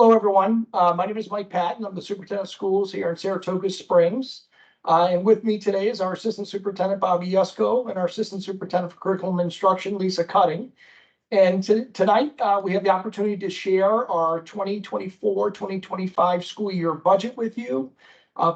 Hello, everyone. My name is Mike Patton. I'm the superintendent of schools here in Saratoga Springs. And with me today is our assistant superintendent, Bobby Yusko, and our assistant superintendent for curriculum and instruction, Lisa Cutting. And tonight, we have the opportunity to share our 2024-2025 school year budget with you,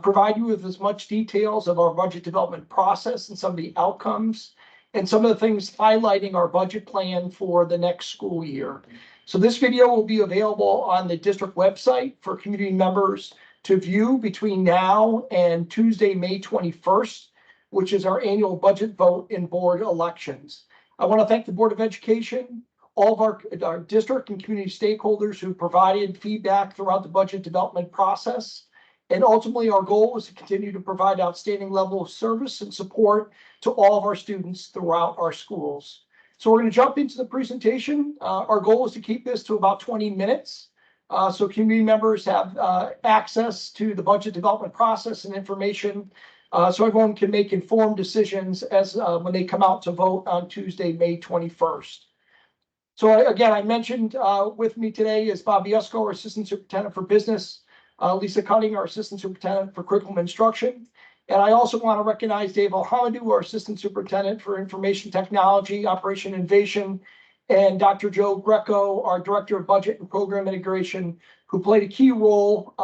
provide you with as much details of our budget development process and some of the outcomes, and some of the things highlighting our budget plan for the next school year. So this video will be available on the district website for community members to view between now and Tuesday, May 21st, which is our annual budget vote and board elections. I want to thank the Board of Education, all of our district and community stakeholders who provided feedback throughout the budget development process. And ultimately, our goal is to continue to provide outstanding level of service and support to all of our students throughout our schools. So we're going to jump into the presentation. Our goal is to keep this to about 20 minutes. So community members have access to the budget development process and information so everyone can make informed decisions as when they come out to vote on Tuesday, May 21st. So again, I mentioned with me today is Bobby Yusko, our Assistant Superintendent for Business, Lisa Cutting, our Assistant Superintendent for Curriculum and Instruction. And I also want to recognize Dave Alhamadou, our Assistant Superintendent for Information Technology, Operation Innovation, and Dr. Joe Greco, our Director of Budget and Program Integration, who played a key role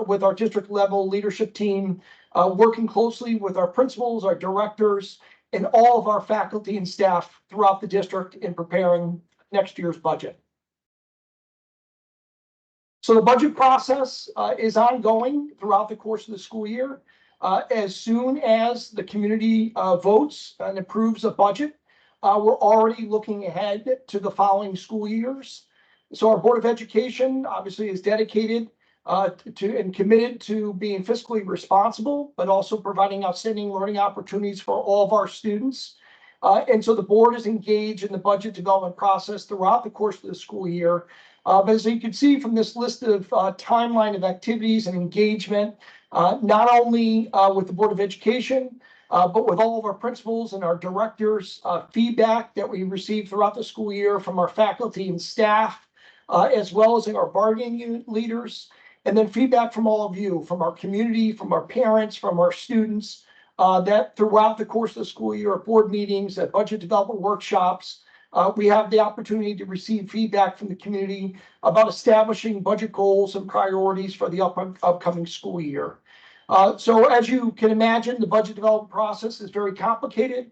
with our district level leadership team, working closely with our principals, our directors, and all of our faculty and staff throughout the district in preparing next year's budget. So the budget process is ongoing throughout the course of the school year. As soon as the community votes and approves a budget, we're already looking ahead to the following school years. So our Board of Education obviously is dedicated to and committed to being fiscally responsible, but also providing outstanding learning opportunities for all of our students. And so the board is engaged in the budget development process throughout the course of the school year. But as you can see from this list of timeline of activities and engagement, not only with the Board of Education, but with all of our principals and our directors, feedback that we receive throughout the school year from our faculty and staff, as well as our bargaining unit leaders, and then feedback from all of you, from our community, from our parents, from our students, that throughout the course of the school year at board meetings, at budget development workshops, we have the opportunity to receive feedback from the community about establishing budget goals and priorities for the upcoming school year. So as you can imagine, the budget development process is very complicated,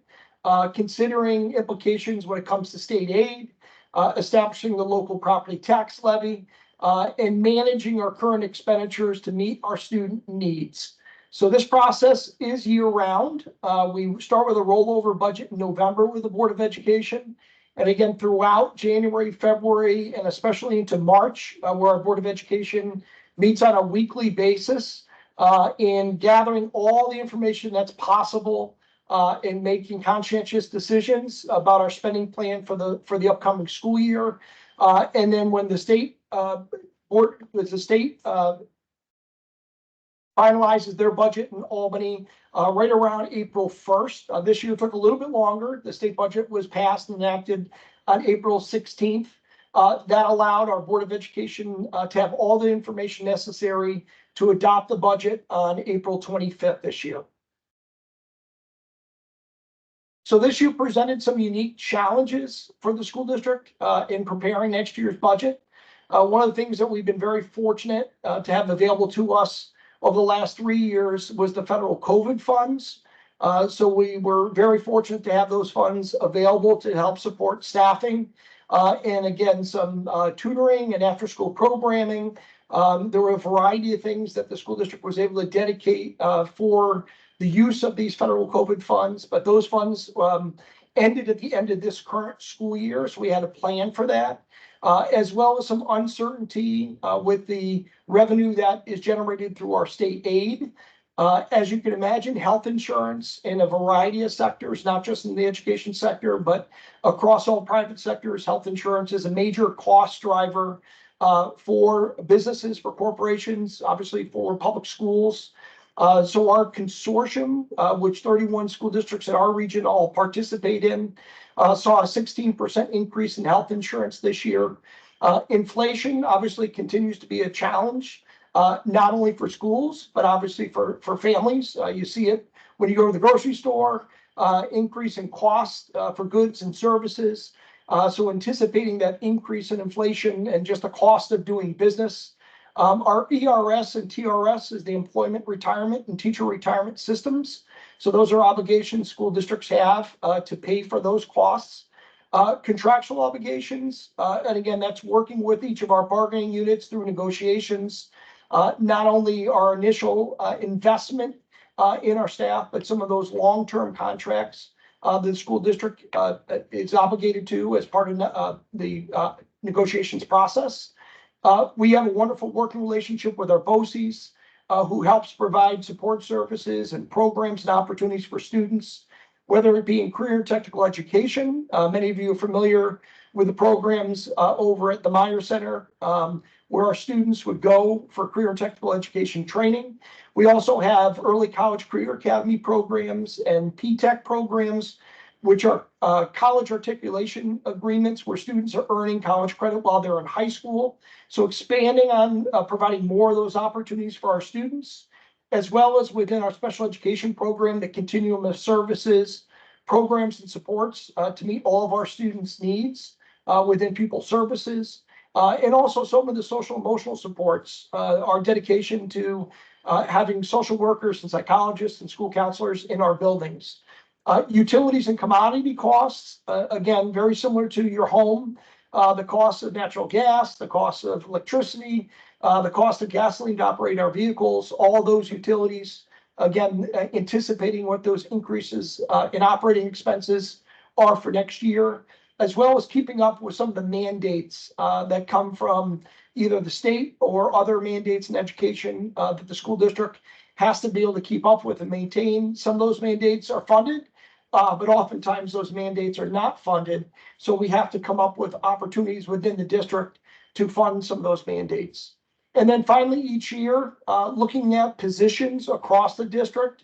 considering implications when it comes to state aid, establishing the local property tax levy, and managing our current expenditures to meet our student needs. So this process is year-round. We start with a rollover budget in November with the Board of Education. And again, throughout January, February, and especially into March, where our Board of Education meets on a weekly basis in gathering all the information that's possible in making conscientious decisions about our spending plan for the upcoming school year. And then when the state finalizes their budget in Albany right around April 1st. This year took a little bit longer. The state budget was passed and enacted on April 16th. That allowed our Board of Education to have all the information necessary to adopt the budget on April 25th this year. So this year presented some unique challenges for the school district in preparing next year's budget. One of the things that we've been very fortunate to have available to us over the last 3 years was the federal COVID funds. So we were very fortunate to have those funds available to help support staffing and again, some tutoring and after-school programming. There were a variety of things that the school district was able to dedicate for the use of these federal COVID funds, but those funds ended at the end of this current school year, so we had a plan for that. As well as some uncertainty with the revenue that is generated through our state aid. As you can imagine, health insurance in a variety of sectors, not just in the education sector, but across all private sectors, health insurance is a major cost driver for businesses, for corporations, obviously for public schools. So our consortium, which 31 school districts in our region all participate in, saw a 16% increase in health insurance this year. Inflation obviously continues to be a challenge, not only for schools, but obviously for families. You see it when you go to the grocery store, increase in cost for goods and services. So anticipating that increase in inflation and just the cost of doing business. Our ERS and TRS is the employment retirement and teacher retirement systems. So those are obligations school districts have to pay for those costs. Contractual obligations, and again, that's working with each of our bargaining units through negotiations. Not only our initial investment in our staff, but some of those long-term contracts the school district is obligated to as part of the negotiations process. We have a wonderful working relationship with our BOCES, who helps provide support services and programs and opportunities for students, whether it be in career and technical education. Many of you are familiar with the programs over at the Meyer Center, where our students would go for career and technical education training. We also have early college career academy programs and P-TECH programs, which are college articulation agreements where students are earning college credit while they're in high school. So expanding on providing more of those opportunities for our students, as well as within our special education program, the continuum of services, programs and supports to meet all of our students' needs within pupil services. And also some of the social emotional supports, our dedication to having social workers and psychologists and school counselors in our buildings. Utilities and commodity costs, again, very similar to your home. The cost of natural gas, the cost of electricity, the cost of gasoline to operate our vehicles, all those utilities, again, anticipating what those increases in operating expenses are for next year, as well as keeping up with some of the mandates that come from either the state or other mandates in education that the school district has to be able to keep up with and maintain. Some of those mandates are funded, but oftentimes those mandates are not funded. So we have to come up with opportunities within the district to fund some of those mandates. And then finally, each year, looking at positions across the district,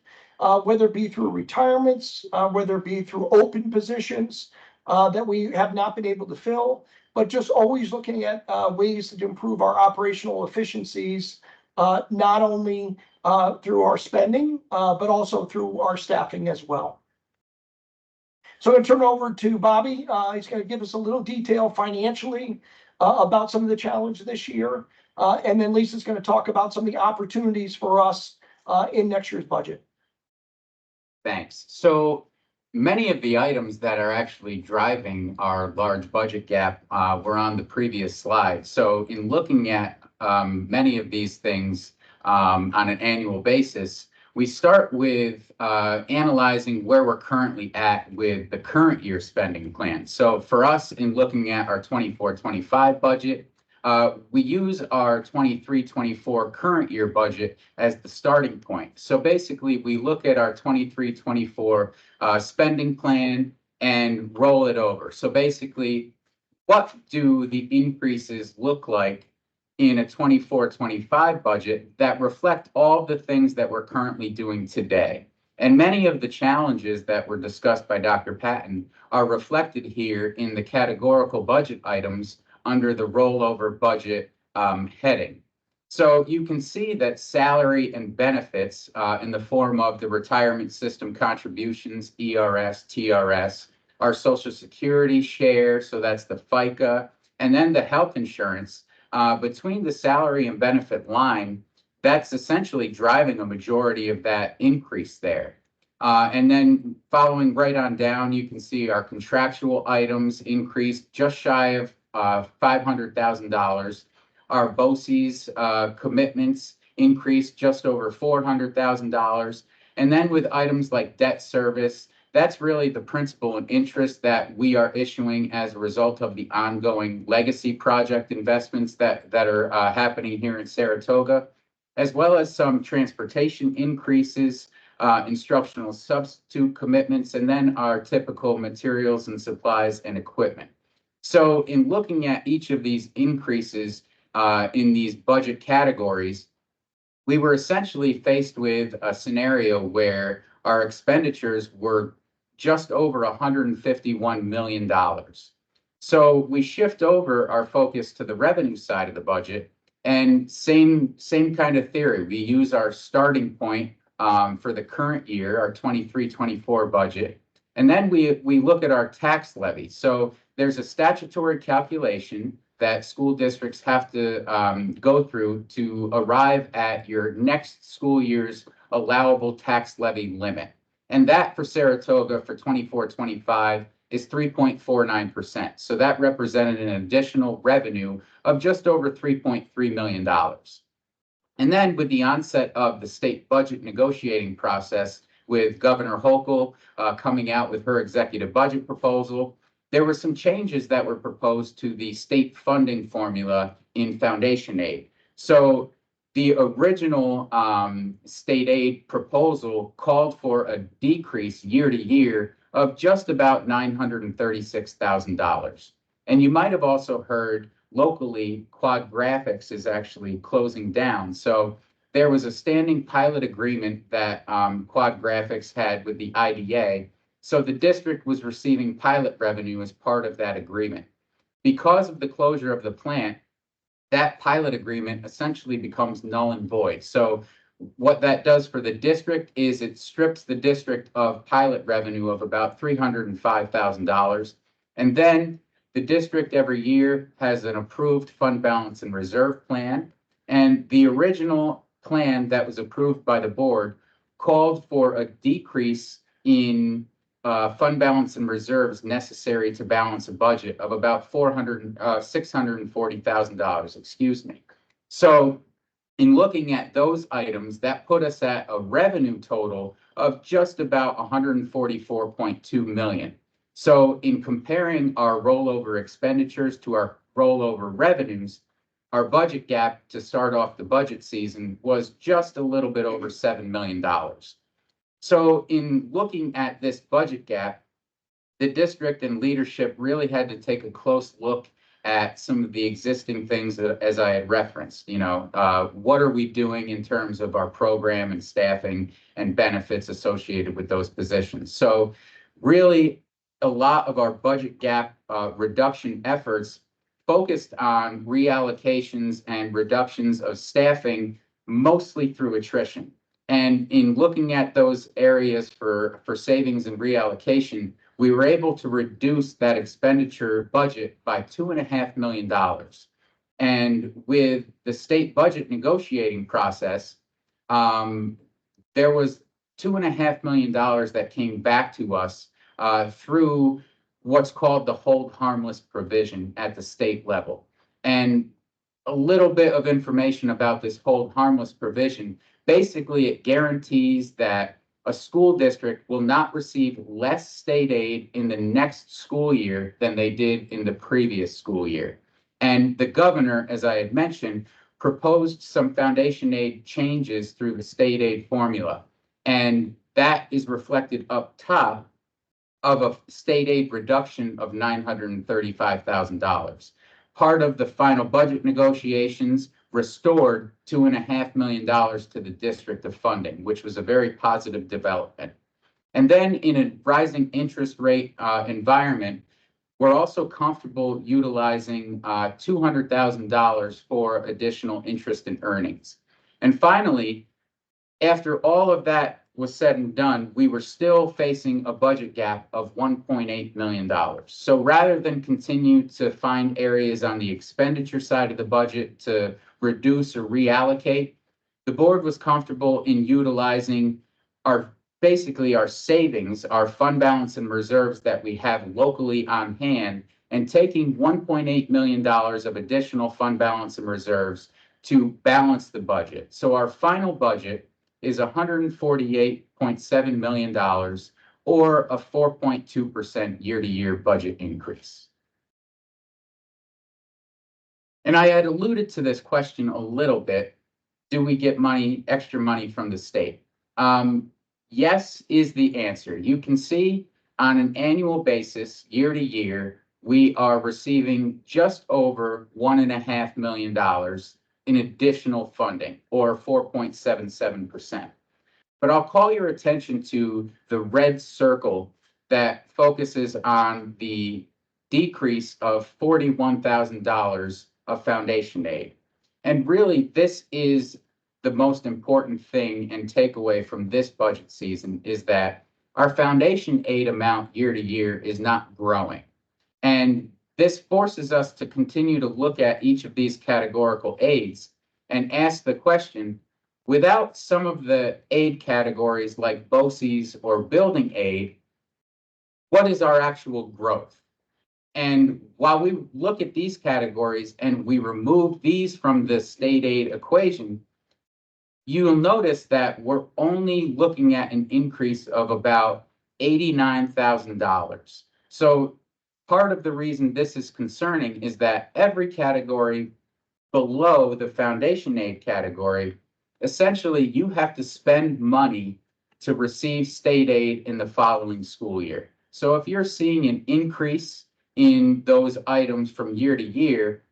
whether it be through retirements, whether it be through open positions that we have not been able to fill, but just always looking at ways to improve our operational efficiencies, not only through our spending, but also through our staffing as well. So I'm going to turn it over to Bobby. He's going to give us a little detail financially about some of the challenges this year. And then Lisa's going to talk about some of the opportunities for us in next year's budget. Thanks. So many of the items that are actually driving our large budget gap were on the previous slide. So in looking at many of these things on an annual basis, we start with analyzing where we're currently at with the current year spending plan. So for us, in looking at our 24-25 budget, we use our 23-24 current year budget as the starting point. So basically, we look at our 23-24 spending plan and roll it over. So basically, what do the increases look like in a 24-25 budget that reflect all the things that we're currently doing today? And many of the challenges that were discussed by Dr. Patton are reflected here in the categorical budget items under the rollover budget heading. So you can see that salary and benefits in the form of the retirement system contributions, ERS, TRS, our Social Security share, so that's the FICA, and then the health insurance, between the salary and benefit line, that's essentially driving a majority of that increase there. And then following right on down, you can see our contractual items increased just shy of $500,000. Our BOCES commitments increased just over $400,000. And then with items like debt service, that's really the principal and interest that we are issuing as a result of the ongoing legacy project investments that are happening here in Saratoga, as well as some transportation increases, instructional substitute commitments, and then our typical materials and supplies and equipment. So in looking at each of these increases in these budget categories, we were essentially faced with a scenario where our expenditures were just over $151 million. So we shift over our focus to the revenue side of the budget, and same kind of theory. We use our starting point for the current year, our 23-24 budget, and then we look at our tax levy. So there's a statutory calculation that school districts have to go through to arrive at your next school year's allowable tax levy limit. And that for Saratoga for 24-25 is 3.49%. So that represented an additional revenue of just over $3.3 million. And then with the onset of the state budget negotiating process, with Governor Hochul coming out with her executive budget proposal, there were some changes that were proposed to the state funding formula in foundation aid. So the original state aid proposal called for a decrease year to year of just about $936,000. And you might have also heard locally, Quad Graphics is actually closing down. So there was a standing pilot agreement that Quad Graphics had with the IDA. So the district was receiving pilot revenue as part of that agreement. Because of the closure of the plant, that pilot agreement essentially becomes null and void. So what that does for the district is it strips the district of pilot revenue of about $305,000. And then the district every year has an approved fund balance and reserve plan. And the original plan that was approved by the board called for a decrease in fund balance and reserves necessary to balance a budget of about $640,000, excuse me. So in looking at those items, that put us at a revenue total of just about 144.2 million. So in comparing our rollover expenditures to our rollover revenues, our budget gap to start off the budget season was just a little bit over $7 million. So in looking at this budget gap, the district and leadership really had to take a close look at some of the existing things that, as I had referenced, what are we doing in terms of our program and staffing and benefits associated with those positions? So really a lot of our budget gap reduction efforts focused on reallocations and reductions of staffing, mostly through attrition. And in looking at those areas for savings and reallocation, we were able to reduce that expenditure budget by $2.5 million. And with the state budget negotiating process, there was $2.5 million that came back to us through what's called the hold harmless provision at the state level. And a little bit of information about this hold harmless provision. Basically, it guarantees that a school district will not receive less state aid in the next school year than they did in the previous school year. And the governor, as I had mentioned, proposed some foundation aid changes through the state aid formula. And that is reflected up top of a state aid reduction of $935,000. Part of the final budget negotiations restored $2.5 million to the district of funding, which was a very positive development. And then in a rising interest rate environment, we're also comfortable utilizing $200,000 for additional interest and earnings. And finally, after all of that was said and done, we were still facing a budget gap of $1.8 million. So rather than continue to find areas on the expenditure side of the budget to reduce or reallocate, the board was comfortable in utilizing basically our savings, our fund balance and reserves that we have locally on hand, and taking $1.8 million of additional fund balance and reserves to balance the budget. So our final budget is $148.7 million, or a 4.2% year-to-year budget increase. And I had alluded to this question a little bit. Do we get extra money from the state? Yes is the answer. You can see on an annual basis, year to year, we are receiving just over $1.5 million in additional funding, or 4.77%. But I'll call your attention to the red circle that focuses on the decrease of $41,000 of foundation aid. And really, this is the most important thing and takeaway from this budget season is that our foundation aid amount year to year is not growing. And this forces us to continue to look at each of these categorical aids and ask the question, without some of the aid categories like BOCES or building aid, what is our actual growth? And while we look at these categories and we remove these from the state aid equation, you'll notice that we're only looking at an increase of about $89,000. So part of the reason this is concerning is that every category below the foundation aid category, essentially you have to spend money to receive state aid in the following school year. So if you're seeing an increase in those items from year to year,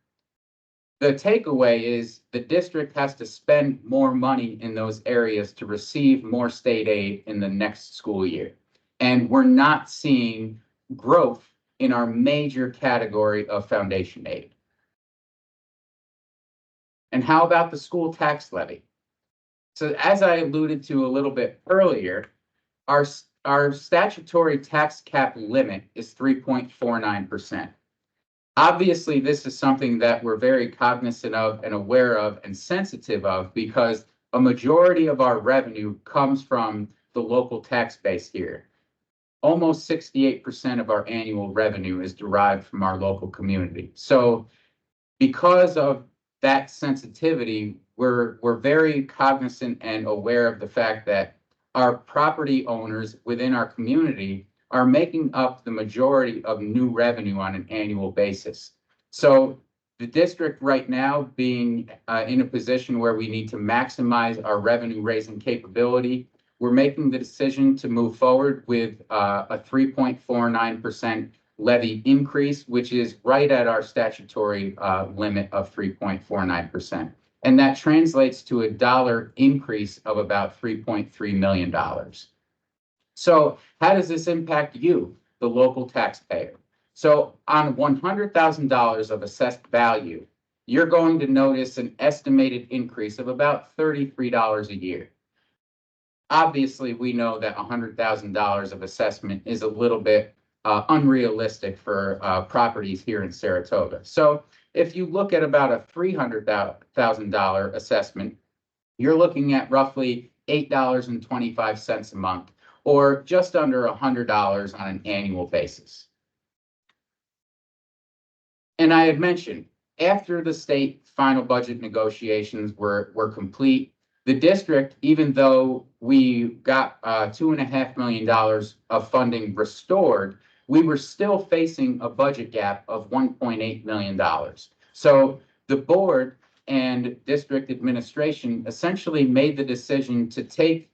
the takeaway is the district has to spend more money in those areas to receive more state aid in the next school year. And we're not seeing growth in our major category of foundation aid. And how about the school tax levy? So as I alluded to a little bit earlier, our statutory tax cap limit is 3.49%. Obviously, this is something that we're very cognizant of and aware of and sensitive of because a majority of our revenue comes from the local tax base here. Almost 68% of our annual revenue is derived from our local community. So because of that sensitivity, we're very cognizant and aware of the fact that our property owners within our community are making up the majority of new revenue on an annual basis. So the district right now being in a position where we need to maximize our revenue raising capability, we're making the decision to move forward with a 3.49% levy increase, which is right at our statutory limit of 3.49%. And that translates to a dollar increase of about $3.3 million. So how does this impact you, the local taxpayer? So on $100,000 of assessed value, you're going to notice an estimated increase of about $33 a year. Obviously, we know that $100,000 of assessment is a little bit unrealistic for properties here in Saratoga. So if you look at about a $300,000 assessment, you're looking at roughly $8.25 a month, or just under $100 on an annual basis. And I had mentioned, after the state final budget negotiations were complete, the district, even though we got $2.5 million of funding restored, we were still facing a budget gap of $1.8 million. So the board and district administration essentially made the decision to take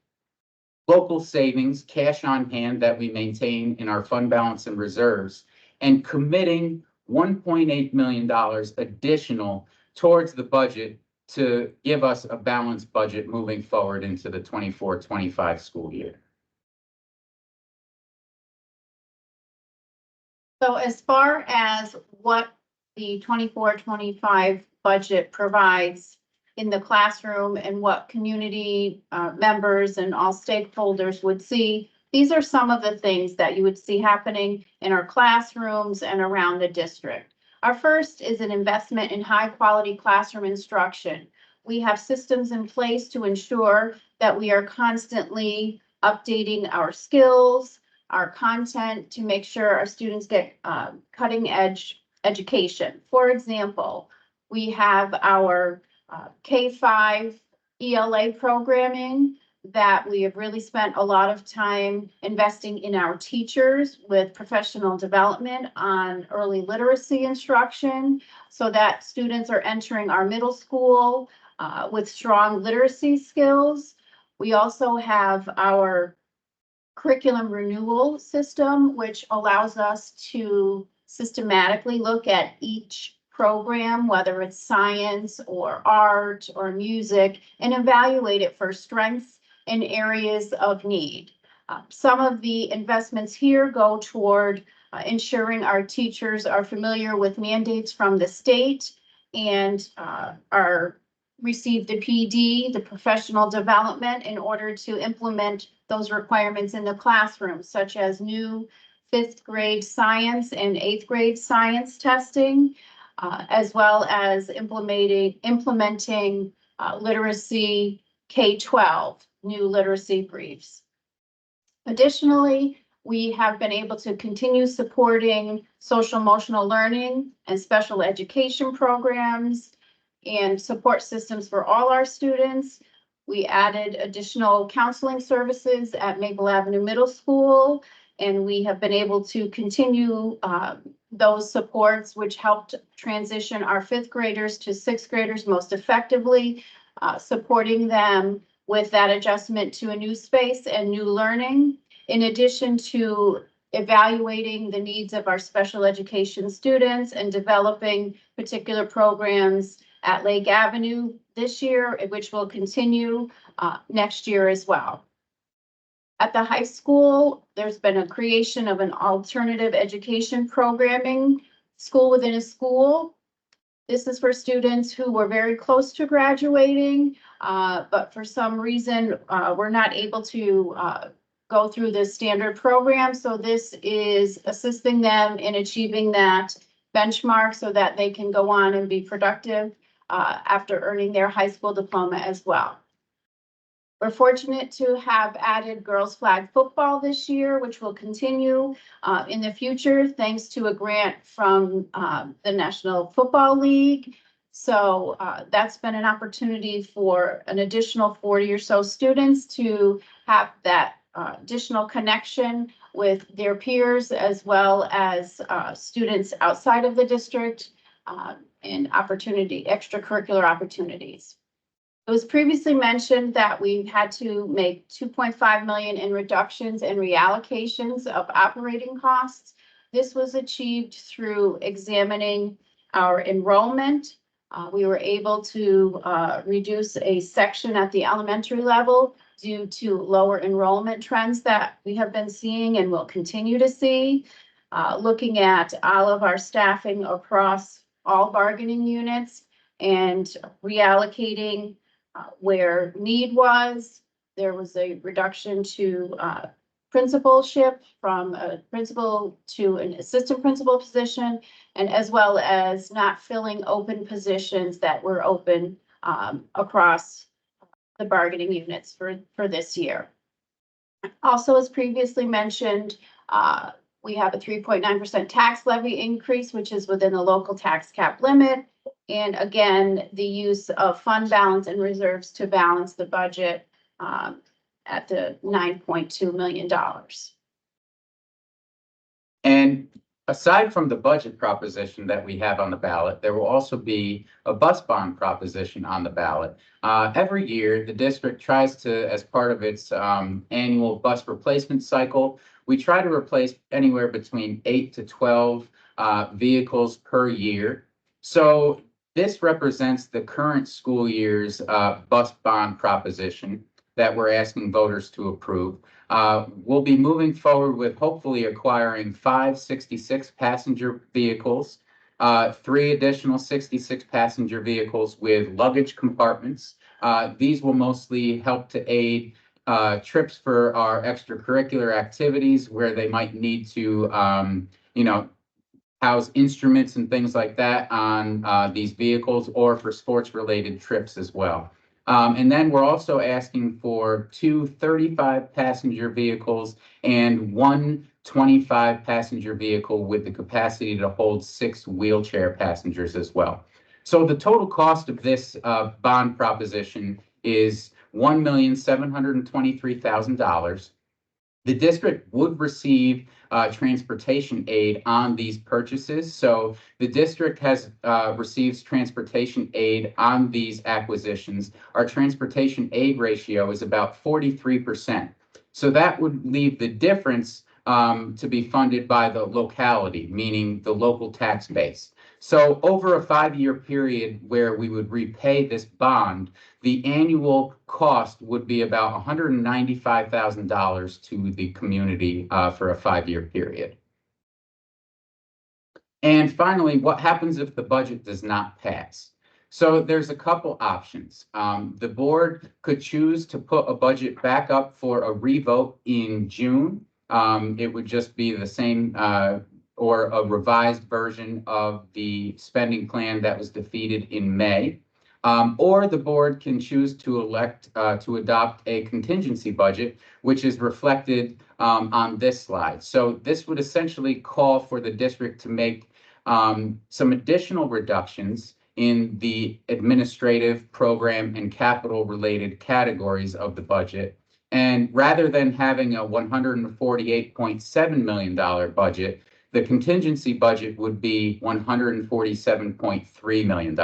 local savings, cash on hand that we maintain in our fund balance and reserves, and committing $1.8 million additional towards the budget to give us a balanced budget moving forward into the 24-25 school year. So as far as what the 24-25 budget provides in the classroom and what community members and all stakeholders would see, these are some of the things that you would see happening in our classrooms and around the district. Our first is an investment in high quality classroom instruction. We have systems in place to ensure that we are constantly updating our skills, our content to make sure our students get cutting edge education. For example, we have our K-5 ELA programming that we have really spent a lot of time investing in our teachers with professional development on early literacy instruction so that students are entering our middle school with strong literacy skills. We also have our curriculum renewal system, which allows us to systematically look at each program, whether it's science or art or music, and evaluate it for strengths and areas of need. Some of the investments here go toward ensuring our teachers are familiar with mandates from the state and receive the PD, the professional development, in order to implement those requirements in the classroom, such as new 5th grade science and 8th grade science testing, as well as implementing literacy K-12, new literacy briefs. Additionally, we have been able to continue supporting social emotional learning and special education programs and support systems for all our students. We added additional counseling services at Maple Avenue Middle School, and we have been able to continue those supports, which helped transition our 5th graders to 6th graders most effectively, supporting them with that adjustment to a new space and new learning, in addition to evaluating the needs of our special education students and developing particular programs at Lake Avenue this year, which will continue next year as well. At the high school, there's been a creation of an alternative education programming school within a school. This is for students who were very close to graduating, but for some reason were not able to go through this standard program. So this is assisting them in achieving that benchmark so that they can go on and be productive after earning their high school diploma as well. We're fortunate to have added girls flag football this year, which will continue in the future thanks to a grant from the National Football League. So that's been an opportunity for an additional 40 or so students to have that additional connection with their peers, as well as students outside of the district and extracurricular opportunities. It was previously mentioned that we had to make 2.5 million in reductions and reallocations of operating costs. This was achieved through examining our enrollment. We were able to reduce a section at the elementary level due to lower enrollment trends that we have been seeing and will continue to see. Looking at all of our staffing across all bargaining units and reallocating where need was. There was a reduction to principalship from a principal to an assistant principal position, and as well as not filling open positions that were open across the bargaining units for this year. Also, as previously mentioned, we have a 3.9% tax levy increase, which is within the local tax cap limit. And again, the use of fund balance and reserves to balance the budget at the $9.2 million. And aside from the budget proposition that we have on the ballot, there will also be a bus bond proposition on the ballot. Every year, the district tries to, as part of its annual bus replacement cycle, we try to replace anywhere between 8 to 12 vehicles per year. So this represents the current school year's bus bond proposition that we're asking voters to approve. We'll be moving forward with hopefully acquiring 5 66 passenger vehicles, 3 additional 66 passenger vehicles with luggage compartments. These will mostly help to aid trips for our extracurricular activities where they might need to, house instruments and things like that on these vehicles, or for sports related trips as well. And then we're also asking for 2 35 passenger vehicles and 1 25 passenger vehicle with the capacity to hold 6 wheelchair passengers as well. So the total cost of this bond proposition is $1,723,000. The district would receive transportation aid on these purchases. So the district has receives transportation aid on these acquisitions. Our transportation aid ratio is about 43%. So that would leave the difference to be funded by the locality, meaning the local tax base. So over a 5-year period where we would repay this bond, the annual cost would be about $195,000 to the community for a 5-year period. And finally, what happens if the budget does not pass? So there's a couple options. The board could choose to put a budget back up for a revote in June. It would just be the same or a revised version of the spending plan that was defeated in May. Or the board can choose to elect to adopt a contingency budget, which is reflected on this slide. So this would essentially call for the district to make some additional reductions in the administrative, program, and capital related categories of the budget. And rather than having a $148.7 million budget, the contingency budget would be $147.3 million.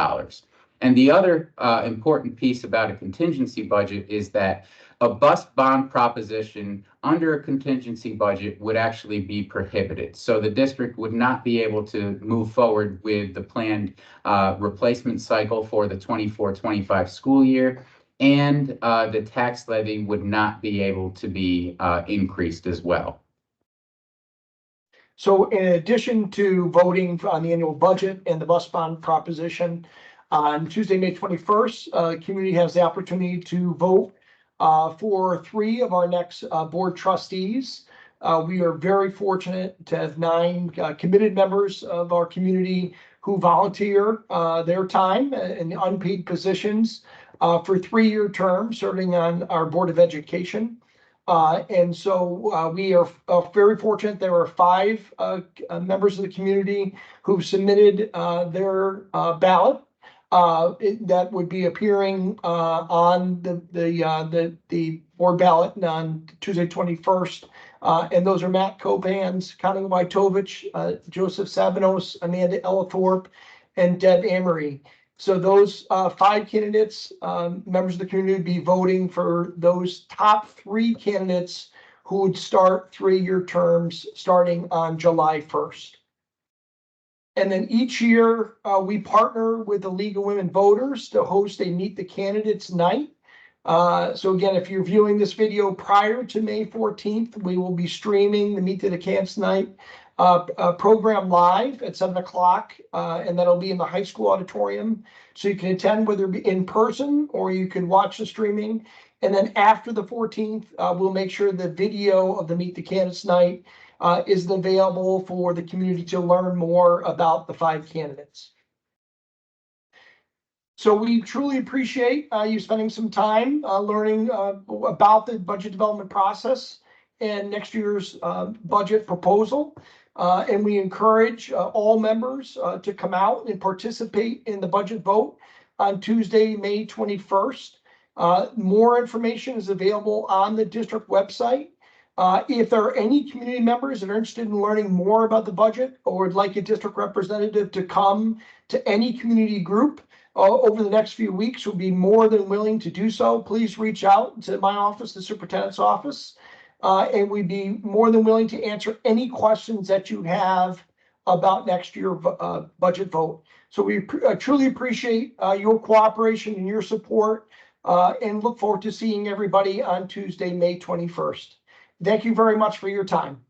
And the other important piece about a contingency budget is that a bus bond proposition under a contingency budget would actually be prohibited. So the district would not be able to move forward with the planned replacement cycle for the 24-25 school year, and the tax levy would not be able to be increased as well. So in addition to voting on the annual budget and the bus bond proposition, on Tuesday, May 21st, community has the opportunity to vote for 3 of our next board trustees. We are very fortunate to have 9 committed members of our community who volunteer their time in unpaid positions for 3-year terms serving on our Board of Education. And so we are very fortunate. There are 5 members of the community who've submitted their ballot. That would be appearing on the board ballot on Tuesday, 21st. And those are Matt Copans, Connie Wojtovich, Joseph Sabanos, Amanda Ellithorpe, and Deb Amory. So those 5 candidates, members of the community, would be voting for those top 3 candidates who would start 3-year terms starting on July 1st. And then each year, we partner with the League of Women Voters to host a Meet the Candidates night. So again, if you're viewing this video prior to May 14th, we will be streaming the Meet the Candidates night program live at 7 o'clock, and that'll be in the high school auditorium. So you can attend whether it be in person or you can watch the streaming. And then after the 14th, we'll make sure the video of the Meet the Candidates night is available for the community to learn more about the 5 candidates. So we truly appreciate you spending some time learning about the budget development process and next year's budget proposal. And we encourage all members to come out and participate in the budget vote on Tuesday, May 21st. More information is available on the district website. If there are any community members that are interested in learning more about the budget or would like a district representative to come to any community group over the next few weeks, we'll be more than willing to do so. Please reach out to my office, the superintendent's office, and we'd be more than willing to answer any questions that you have about next year's budget vote. So we truly appreciate your cooperation and your support, and look forward to seeing everybody on Tuesday, May 21st. Thank you very much for your time.